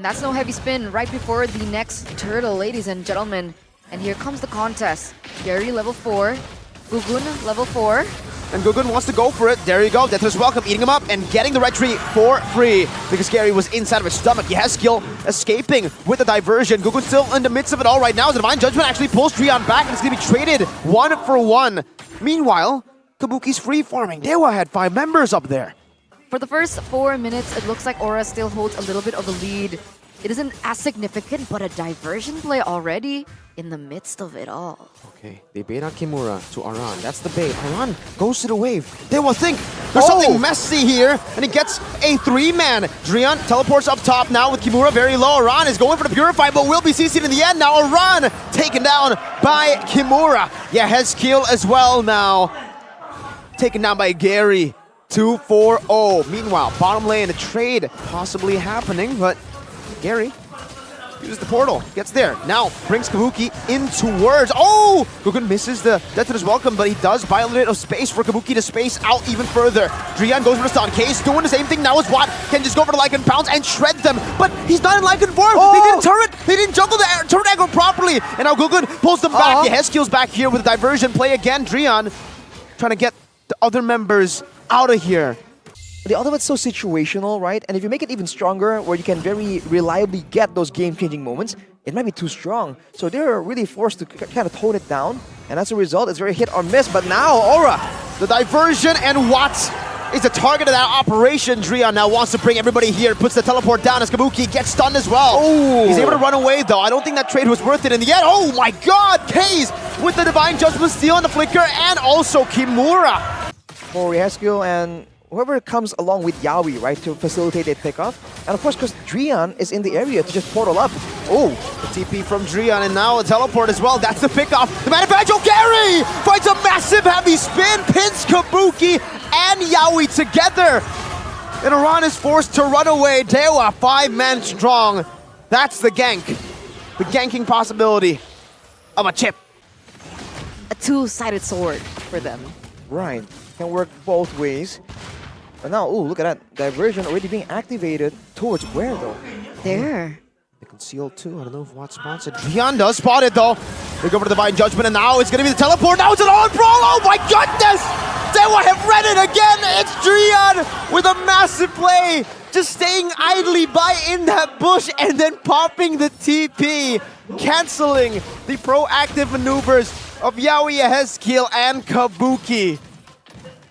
And that's no heavy spin right before the next turtle, ladies and gentlemen. And here comes the contest. Gary, level 4. Gugun, level 4. And Gugun wants to go for it. There you go. Death is welcome, eating him up and getting the red tree for free because Gary was inside of his stomach. Skill escaping with the diversion. Gugun still in the midst of it all right now. The Divine Judgment actually pulls Trion back and it's going to be traded 1-for-1. Meanwhile, Kabuki's free farming. DEWA had 5 members up there. For the first 4 minutes, it looks like Aura still holds a little bit of a lead. It isn't as significant, but a diversion play already in the midst of it all. Okay, they bait out Kimura to Aran. That's the bait. Aran goes to the wave. DEWA think there's something messy here, and he gets a 3-man. Drian teleports up top now with Kimura very low. Aran is going for the Purify, but will be CC'd in the end. Now Aran taken down by Kimura. Skill as well now. Taken down by Gary. 2-4-0. Meanwhile, bottom lane, a trade possibly happening, but Gary uses the portal, gets there. Now brings Kabuki into words. Oh! Gugun misses the death to his welcome, but he does buy a little bit of space for Kabuki to space out even further. Drian goes for the stun. Case doing the same thing now as Watt can just go for the Lycan Pounce and shred them, but he's not in Lycan form. They didn't turret, they didn't juggle the turret aggro properly, and now Gugun pulls them back. Skill's back here with a diversion play again. Drian trying to get the other members out of here. The ultimate's so situational, right? And if you make it even stronger, where you can very reliably get those game-changing moments, it might be too strong. So they're really forced to kind of tone it down, and as a result, it's very hit or miss. But now, Aura, the diversion, and Watts is the target of that operation. Drian now wants to bring everybody here, puts the teleport down as Kabuki gets stunned as well. Oh. He's able to run away, though. I don't think that trade was worth it in the end. Oh my god, Kaze with the Divine Judgment steal on the Flicker, and also Kimura. For Skill and whoever comes along with Yawi, right, to facilitate a pickoff. And of course, because Drian is in the area to just portal up. Oh, the TP from Drian and now a teleport as well. That's the pickoff. The Manufacturer Gary finds a massive heavy spin, pins Kabuki and Yawi together. And Aran is forced to run away. DEWA 5-man strong. That's the gank. The ganking possibility of a chip. A two-sided sword for them. Right, can work both ways. But now, ooh, look at that. Diversion already being activated towards where, though? There. They conceal too. I don't know if Watt spots it. Drian does spot it, though. They go for the Divine Judgment, and now it's going to be the teleport. Now it's an all-brawl. Oh, my goodness! DEWA have read it again. It's Drian with a massive play. Just staying idly by in that bush and then popping the TP. Canceling the proactive maneuvers of Yawi, Skill, and Kabuki.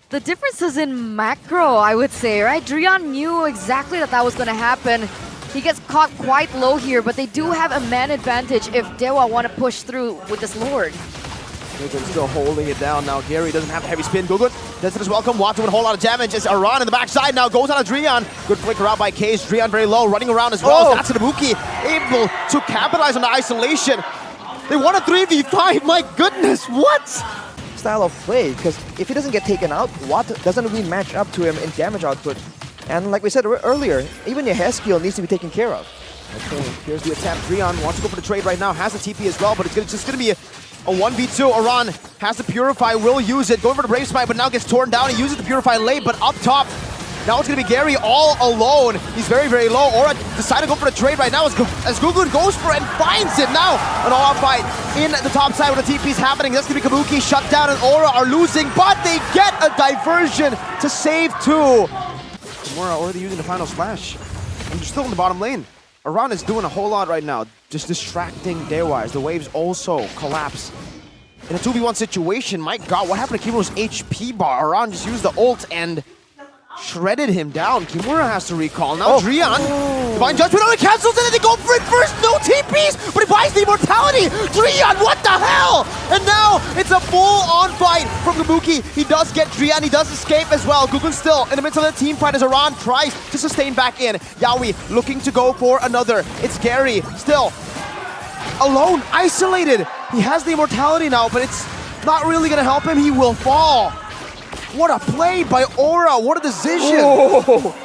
The difference is in macro, I would say, right? Drian knew exactly that was going to happen. He gets caught quite low here, but they do have a man advantage if DEWA want to push through with this Lord. Gugun still holding it down now. Gary doesn't have the heavy spin. Gugun does it as welcome. Watt doing a whole lot of damage as Aran in the backside now goes on a Drian. Good flicker out by Case. Drian very low, running around as well. That's Kabuki able to capitalize on the isolation. They won a 3v5. My goodness, what? Style of play, because if he doesn't get taken out, Watt doesn't really match up to him in damage output. And like we said earlier, even your skill needs to be taken care of. Okay, here's the attempt. Drian wants to go for the trade right now, has the TP as well, but it's just going to be a 1v2. Aran has the Purify, will use it, going for the Brave Smite, but now gets torn down. He uses the Purify late, but up top, now it's going to be Gary all alone. He's very, very low. Aura decided to go for the trade right now as Gugun goes for it and finds it. Now an all-out fight in the top side where the TP's happening. That's going to be Kabuki shut down and Aura are losing, but they get a diversion to save 2. Kimura already using the final splash. And they're still in the bottom lane. Aran is doing a whole lot right now, just distracting DEWA as the waves also collapse. In a 2v1 situation, my god, what happened to Kimura's HP bar? Aran just used the ult and shredded him down. Kimura has to recall. Now Drian, Divine Judgment only cancels it and they go for it first. No TPs, but he buys the immortality. Drian, what the hell? And now it's a full-on fight from Kabuki. He does get Drian, he does escape as well. Gugun still in the midst of the team fight as Aran tries to sustain back in. Yawi looking to go for another. It's Gary still alone, isolated. He has the immortality now, but it's not really gonna help him. He will fall. What a play by Aura, what a decision! Oh.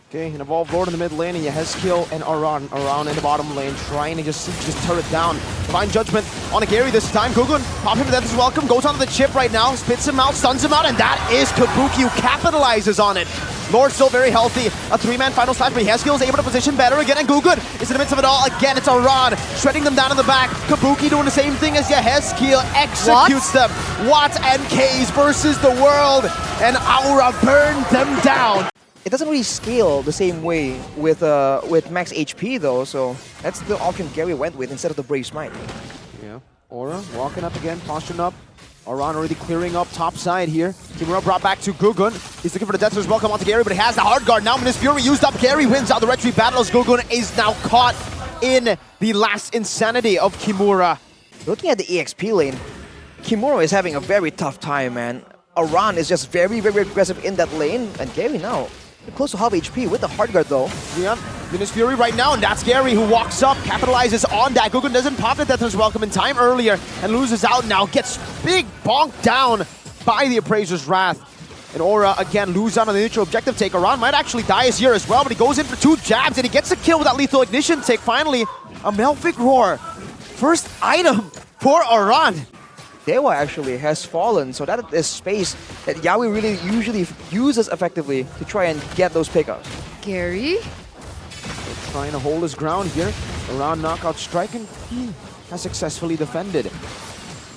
Okay, an Evolved Lord in the mid lane, and Skill and Aran in the bottom lane, trying to just turret down Divine Judgment on a Gary this time. Gugun, pop him to death is welcome. Goes onto the chip right now. Spits him out, stuns him out, and that is Kabuki who capitalizes on it. Lord still very healthy. A 3-man final slash, but Yehezkiel is able to position better again, and Gugun is in the midst of it all. Again, it's Aran shredding them down in the back. Kabuki doing the same thing as Yehezkiel, executes them. What and K's versus the world, and Aura burned them down. It doesn't really scale the same way with max HP though, so that's the option Gary went with instead of the Brave Smite. Yeah, Aura walking up again, posturing up. Aran already clearing up top side here. Kimura brought back to Gugun. He's looking for the Death's welcome onto Gary, but he has the hard guard now. Minas Fury used up. Gary wins out the retreat battles. Gugun is now caught in the last insanity of Kimura. Looking at the EXP lane, Kimura is having a very tough time, man. Aran is just very, very aggressive in that lane, and Gary now close to half HP with the hard guard though. Yeah, Minas Fury right now, and that's Gary who walks up, capitalizes on that. Gugun doesn't pop the Death's welcome in time earlier and loses out now. Gets big bonked down by the Appraiser's Wrath. And Aura again lose out on the neutral objective take. Aran might actually die here as well, but he goes in for 2 jabs and he gets a kill with that lethal ignition take. Finally, a Melphic Roar. First item for Aran. DEWA actually has fallen, so that is space that Yawi really usually uses effectively to try and get those pickups. Gary? Trying to hold his ground here. Around knockout strike, and he has successfully defended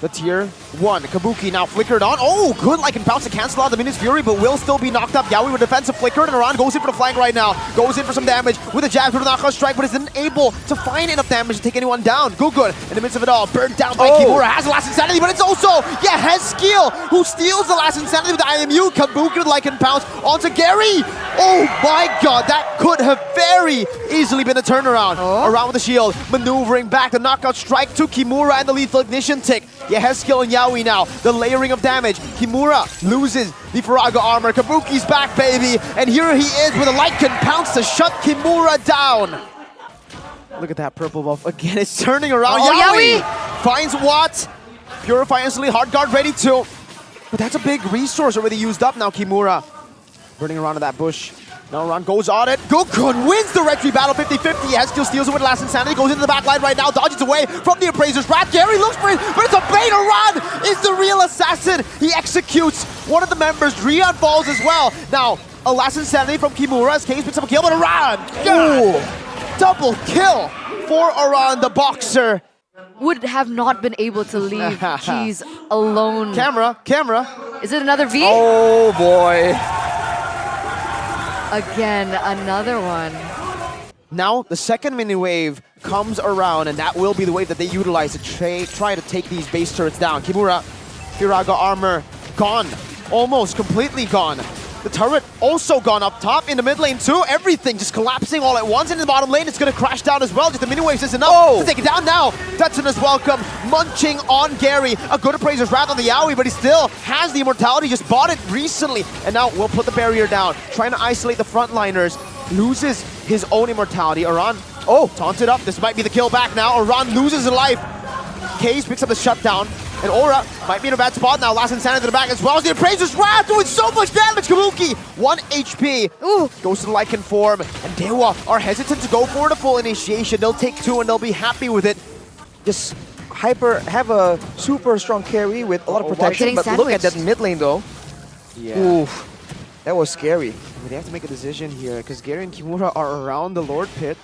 the tier 1. Kabuki now flickered on. Oh, good Lycan Pounce to cancel out the Minas Fury, but will still be knocked up. Yawi with defensive flicker, and Aran goes in for the flank right now. Goes in for some damage with a jab for the knockout strike, but isn't able to find enough damage to take anyone down. Gugun, in the midst of it all, burned down by Kimura, has the last insanity, but it's also Yehezkiel who steals the last insanity with the IMU. Kabuki with Lycan Pounce onto Gary. Oh my god, that could have very easily been a turnaround. Around with the shield, maneuvering back, the knockout strike to Kimura and the lethal ignition tick. Yehezkiel and Yawi now, the layering of damage. Kimura loses the Faraga armor. Kabuki's back, baby. And here he is with a Lycan Pounce to shut Kimura down. Look at that purple buff again. It's turning around. Yawi finds Watt. Purify instantly, hard guard ready to. But that's a big resource already used up now, Kimura. Burning around in that bush. Now Aran goes on it. Gugun wins the retreat battle 50-50. Yehezkiel steals it with last insanity. Goes into the back line right now. Dodges away from the Appraiser's Wrath. Gary looks for it, but it's a bait. Aran is the real assassin. He executes one of the members. Drian falls as well. Now, a last insanity from Kimura as Case picks up a kill, but Aran! Double kill for Aran, the boxer. Would have not been able to leave Keys alone. Camera. Is it another V? Oh boy. Again, another one. Now, the second mini wave comes around, and that will be the wave that they utilize to try to take these base turrets down. Kimura, Firaga armor, gone. Almost completely gone. The turret also gone up top, in the mid lane too. Everything just collapsing all at once. And in the bottom lane, it's going to crash down as well. Just the mini waves is enough to take it down now. Tetsun is welcome, munching on Gary. A good Appraiser's Wrath on the Yawi, but he still has the immortality. Just bought it recently. And now we'll put the barrier down. Trying to isolate the frontliners. Loses his own immortality. Aran, taunted up. This might be the kill back now. Aran loses his life. Case picks up the shutdown. And Aura might be in a bad spot now. Last insanity to the back as well as the Appraiser's Wrath doing so much damage. Kabuki, 1 HP. Goes to the Lycan form. And DEWA are hesitant to go for the full initiation. They'll take 2 and they'll be happy with it. Just have a super strong carry with a lot of protection. But look at that mid lane though. Yeah. Oof. That was scary. I mean, they have to make a decision here because Gary and Kimura are around the Lord Pit.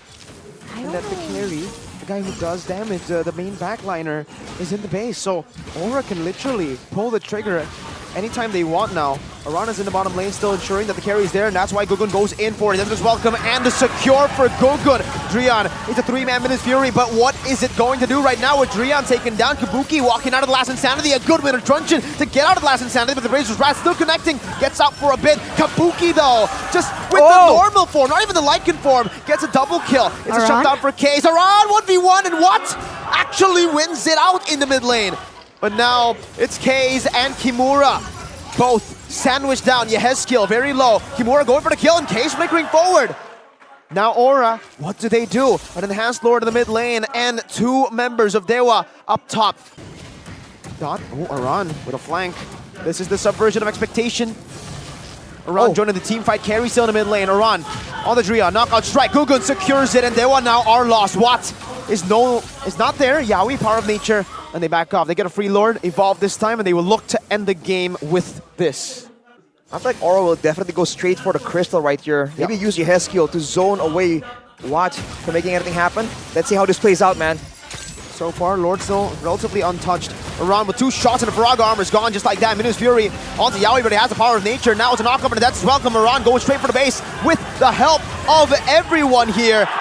And that the carry, the guy who does damage, the main backliner, is in the base. So Aura can literally pull the trigger anytime they want now. Aran is in the bottom lane, still ensuring that the carry is there, and that's why Gugun goes in for it. Then welcome and the secure for Gugun. Drian is a 3-man Minas Fury, but what is it going to do right now with Drian taken down? Kabuki walking out of the last insanity, a good winner truncheon to get out of the last insanity, but the Appraiser's Wrath still connecting, gets out for a bit. Kabuki though, just with the normal form, not even the Lycan form, gets a double kill. It's a shutdown for Case. Aran 1v1, and what? Actually wins it out in the mid lane. But now it's Kaze and Kimura, both sandwiched down. Yehezkiel very low. Kimura going for the kill, and Kaze flickering forward. Now Aura, what do they do? An enhanced Lord in the mid lane and 2 members of DEWA up top. Aran with a flank. This is the subversion of expectation. Aran joining the team fight. Carry still in the mid lane. Aran on the Drian. Knockout strike. Gugun secures it, and DEWA now are lost. What? is not there. Yaoi, Power of Nature, and they back off. They get a free Lord, Evolve this time, and they will look to end the game with this. I feel like Aura will definitely go straight for the crystal right here. Maybe use your Heskil to zone away Watt for making anything happen. Let's see how this plays out, man. So far, Lord still relatively untouched. Iran with 2 shots and the Faraga armor is gone just like that. Minus Fury onto Yaoi, but he has the Power of Nature. Now it's a knock-up, and that's welcome. Iran going straight for the base with the help of everyone here.